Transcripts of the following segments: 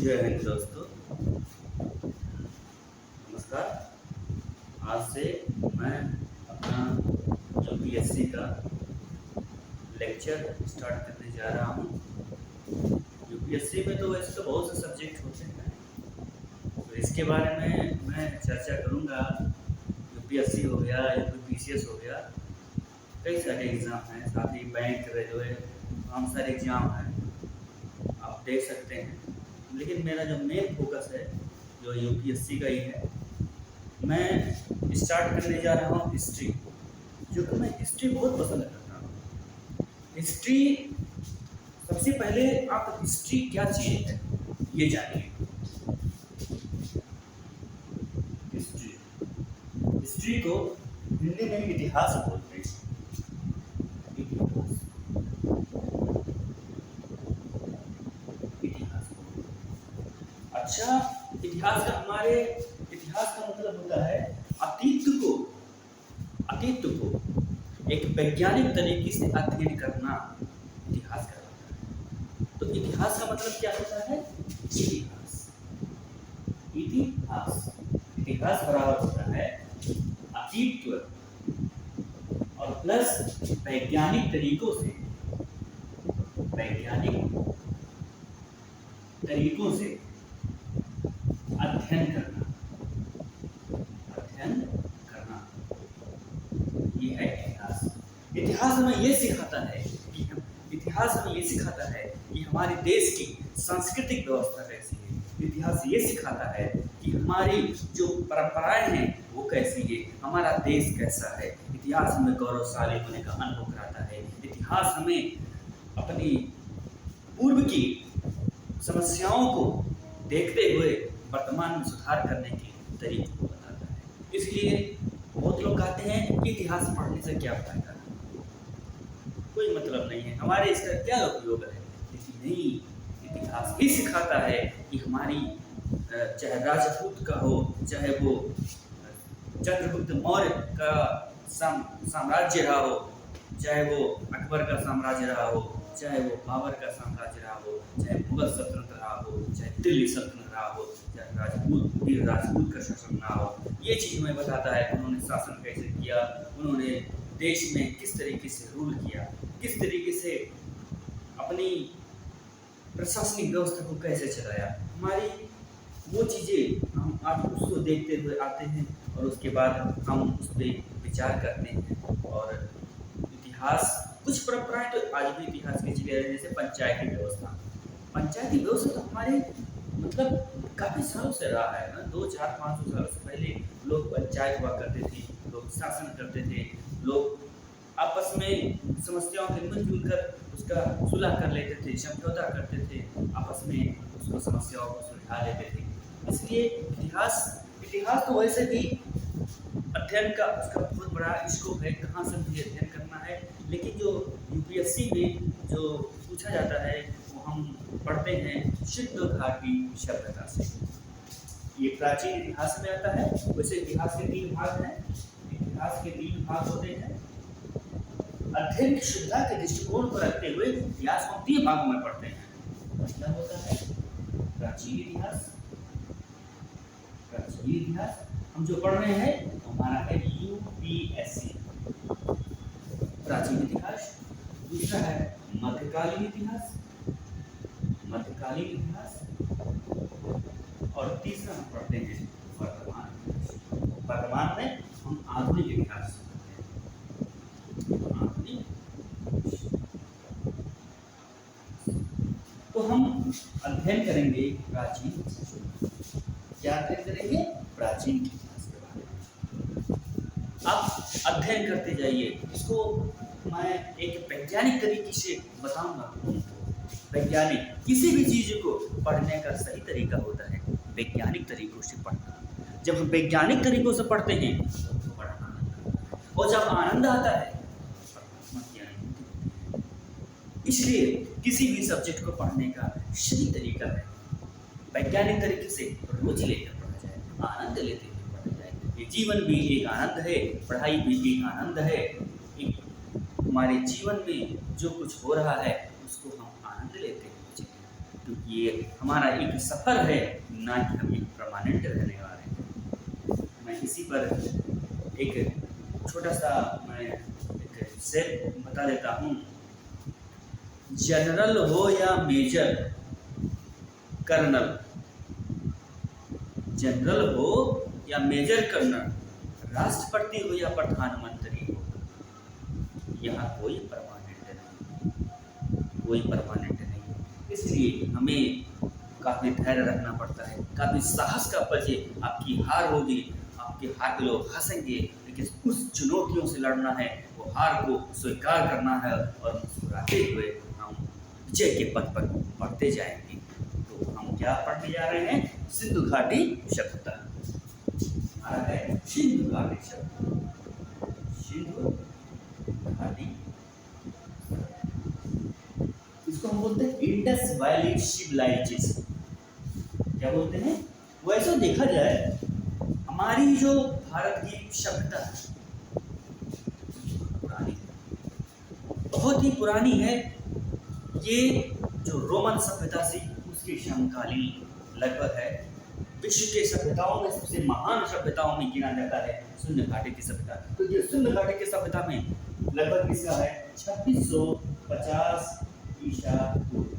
जय हिंद दोस्तों, नमस्कार। आज से मैं अपना यूपीएससी का लेक्चर स्टार्ट करने जा रहा हूँ। यूपीएससी में तो वैसे तो बहुत से सब्जेक्ट होते हैं, तो इसके बारे में मैं चर्चा करूँगा। यूपीएससी हो गया, यूपीपीसीएस हो गया, कई सारे एग्ज़ाम हैं, साथ ही बैंक, रेलवे, तमाम सारे एग्ज़ाम हैं, आप देख सकते हैं। लेकिन मेरा जो मेन फोकस है जो यूपीएससी का ही है। मैं स्टार्ट करने जा रहा हूँ हिस्ट्री, जो कि मैं हिस्ट्री बहुत पसंद करता हूँ। हिस्ट्री, सबसे पहले आप हिस्ट्री क्या चीज़ है ये जानिए। हिस्ट्री, हिस्ट्री को हिंदी में इतिहास बोलते हैं। अच्छा, इतिहास का मतलब होता है अतीत को एक वैज्ञानिक तरीके से अध्ययन करना इतिहास कहलाता है। तो इतिहास का मतलब क्या होता है? इतिहास बराबर होता है अतीत और प्लस वैज्ञानिक तरीकों से अध्ययन करना, ये है इतिहास। इतिहास हमें ये सिखाता है कि हमारे देश की सांस्कृतिक व्यवस्था कैसी है। इतिहास ये सिखाता है कि हमारी जो परंपराएं हैं वो कैसी है, हमारा देश कैसा है। इतिहास हमें गौरवशाली होने का अनुभव कराता है। इतिहास हमें अपनी पूर्व की समस्याओं को देखते हुए वर्तमान में सुधार करने के तरीकों को बताता है। इसलिए बहुत लोग कहते हैं कि इतिहास पढ़ने से क्या फायदा, कोई मतलब नहीं है, हमारे इसका क्या उपयोग है। लेकिन नहीं, इतिहास ही सिखाता है कि हमारी चाहे राजपूत का हो, चाहे वो चंद्रगुप्त मौर्य का साम्राज्य रहा हो, चाहे वो अकबर का साम्राज्य रहा हो, चाहे वो बाबर का साम्राज्य रहा हो, चाहे मुगल सल्तनत रहा हो, चाहे दिल्ली सल्तनत रहा हो, चाहे वीर राजपूत का शासन रहा हो, ये चीज़ हमें बताता है उन्होंने शासन कैसे किया, उन्होंने देश में किस तरीके से रूल किया, किस तरीके से अपनी प्रशासनिक व्यवस्था को कैसे चलाया। हमारी वो चीज़ें हम आज उसको देखते हुए आते हैं और उसके बाद हम उस पर विचार करते हैं। और इतिहास, कुछ परंपराएं तो आज भी इतिहास की चली आ रही है, जैसे पंचायती व्यवस्था तो हमारे मतलब काफ़ी सालों से रहा है ना। 200-400-500 सालों से पहले लोग पंचायत हुआ करते थे, लोग शासन करते थे, लोग आपस में समस्याओं के मिलजुल कर उसका सुलह कर लेते थे, समझौता करते थे, आपस में उसको समस्याओं को सुलझा लेते थे। इसलिए इतिहास तो वैसे भी अध्ययन का उसका बहुत बड़ा स्कोप है, कहाँ से मुझे अध्ययन करना है। लेकिन जो यूपीएससी में जो पूछा जाता है वो हम पढ़ते हैं सिंधु घाटी सभ्यता से। ये प्राचीन इतिहास में आता है। वैसे इतिहास के 3 भाग हैं। इतिहास के 3 भाग होते हैं। अध्ययन की सुविधा के दृष्टिकोण को रखते हुए इतिहास को 3 भागों में पढ़ते हैं। पहला होता है प्राचीन इतिहास। हम जो पढ़ रहे हैं हमारा है यूपीएससी प्राचीन इतिहास। दूसरा है मध्यकालीन इतिहास, और तीसरा हम पढ़ते हैं वर्तमान में हम आधुनिक इतिहास। तो हम अध्ययन करेंगे प्राचीन इतिहास के बारे में। आप अध्ययन करते जाइए, इसको मैं एक वैज्ञानिक तरीके से बताऊंगा। वैज्ञानिक किसी भी चीज़ को पढ़ने का सही तरीका होता है वैज्ञानिक तरीकों से पढ़ना। जब हम वैज्ञानिक तरीकों से पढ़ते हैं तो बड़ा आनंद आता है, और जब आनंद आता है इसलिए किसी भी सब्जेक्ट को पढ़ने का सही तरीका है वैज्ञानिक तरीके से रुचि लेकर पढ़ा जाए, आनंद लेते हुए पढ़ा जाए। ये जीवन भी एक आनंद है, पढ़ाई भी एक आनंद है। एक हमारे जीवन में जो कुछ हो रहा है उसको हम आनंद लेते हुए चलें। क्योंकि ये हमारा एक सफ़र है, ना कि हम एक परमानेंट रहने वाले हैं। मैं इसी पर एक छोटा सा मैं एक शेर बता देता हूँ। जनरल हो या मेजर कर्नल, जनरल हो या मेजर कर्नल, राष्ट्रपति हो या प्रधानमंत्री हो, यहाँ कोई परमानेंट नहीं, कोई परमानेंट नहीं। इसलिए हमें काफ़ी धैर्य रखना पड़ता है, काफ़ी साहस का परिचय। आपकी हार होगी, आपके हार पे लोग हंसेंगे, लेकिन उस चुनौतियों से लड़ना है, वो हार को स्वीकार करना है और मुस्कुराते हुए हम विजय के पथ पर बढ़ते जाएंगे। तो हम क्या पढ़ने जा रहे हैं? सिंधु घाटी सभ्यता। हमारा है सिंधु घाटी सभ्यता, सिंधु घाटी। इसको हम बोलते हैं इंडस वैली सिविलाइजेशन। क्या बोलते हैं? वैसे देखा जाए हमारी जो भारत की सभ्यता है पुरानी, बहुत ही पुरानी है। ये जो रोमन सभ्यता से उसके समकालीन लगभग है। विश्व के सभ्यताओं में सबसे महान सभ्यताओं में गिना जाता है सिंधु घाटी की सभ्यता। तो ये सिंधु घाटी की सभ्यता में लगभग इसका है 2650 ईसा पूर्व।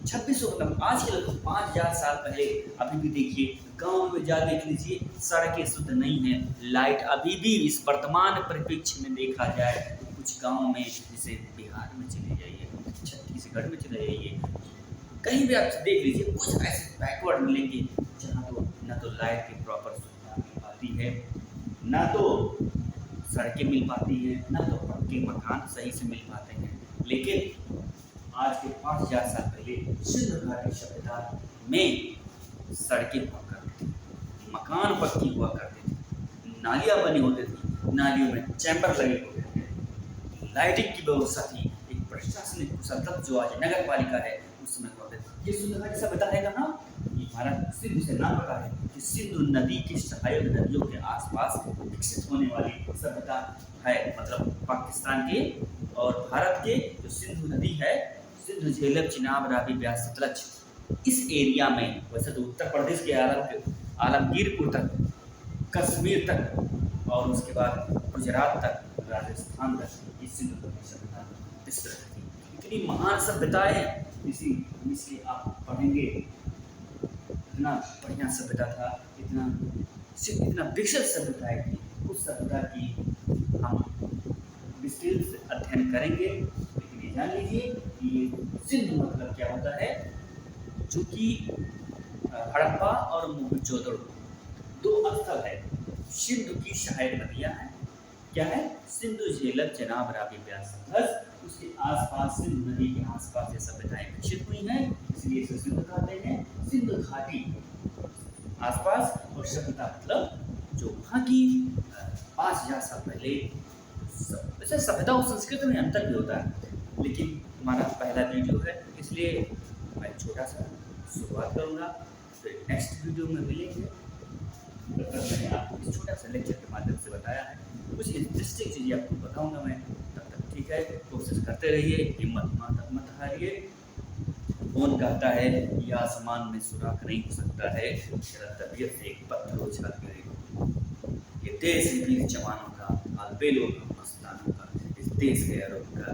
2600 मतलब आज के लगभग 5000 साल पहले। अभी भी देखिए गांव में जा देख लीजिए, सड़कें शुद्ध नहीं है, लाइट अभी भी इस वर्तमान परिप्रेक्ष्य में देखा जाए तो कुछ गांव में, जैसे बिहार में चले जाइए, छत्तीसगढ़ में चले जाइए, कहीं भी आप देख लीजिए कुछ ऐसे बैकवर्ड मिलेंगे जहाँ तो ना तो लाइट की प्रॉपर सुविधा मिल पाती है, ना तो सड़कें मिल पाती हैं, ना तो पक्के मकान सही से मिल पाते हैं। लेकिन आज के 5000 साल पहले सिंधु घाटी सभ्यता में सड़कें हुआ करती थी, मकान पक्की हुआ करते थे, नालियाँ बनी होती थी, नालियों में चैम्बर लगे होते थे, लाइटिंग की व्यवस्था थी, एक प्रशासनिक कुशलता जो आज नगर पालिका है उस समय होते थे। ये सिंधु घाटी सभ्यता है कहाँ? ये हमारा सिंधु से नाम पता है कि सिंधु नदी की सहायक नदियों के आसपास विकसित होने वाली सभ्यता है। मतलब पाकिस्तान के और भारत के जो सिंधु नदी है, सिंधु, झेलम, चिनाब, रावी, ब्यास, सतलज, इस एरिया में, वैसे तो उत्तर प्रदेश के आलमगीरपुर तक, कश्मीर तक और उसके बाद गुजरात तक, राजस्थान तक, ये सिंधु घाटी सभ्यता इस तरह की इतनी महान सभ्यताएं इसलिए आप पढ़ेंगे इतना बढ़िया सभ्यता था, इतना विकसित सभ्यताएं थी। उस सभ्यता की हम विस्तृत से अध्ययन करेंगे। लेकिन ये जान लीजिए कि ये सिंधु मतलब क्या होता है, जो कि हड़प्पा और मोहनजोदड़ो दो स्थल है। सिंधु की सहायक नदियाँ हैं, क्या है? सिंधु, झेलम, चेनाब, रावी, ब्यास, सतलज, उसके आसपास सिंधु नदी के आसपास ये सभ्यताएं विकसित हुई हैं, इसलिए इसे सिंधु कहते हैं। सिंधु घाटी आसपास और सभ्यता मतलब जो वहाँ की 5000 साल पहले। वैसे सभ्यता और संस्कृति में अंतर भी होता है, लेकिन हमारा पहला वीडियो है इसलिए मैं छोटा सा शुरुआत करूँगा। तो नेक्स्ट वीडियो में मिलेंगे। तब तक मैंने आपको इस छोटा सा लेक्चर के माध्यम से बताया है, कुछ इंटरेस्टिंग चीज़ें आपको बताऊंगा मैं। तब तक ठीक है, कोशिश करते रहिए, हिम्मत मत हारिए। कौन कहता है कि आसमान में सुराख नहीं हो सकता है, तेरा तबीयत से एक पत्थर उछाल गिरे। ये देश है वीर जवानों का, अलबेलों का, मस्तानों का, इस देश के अरब का।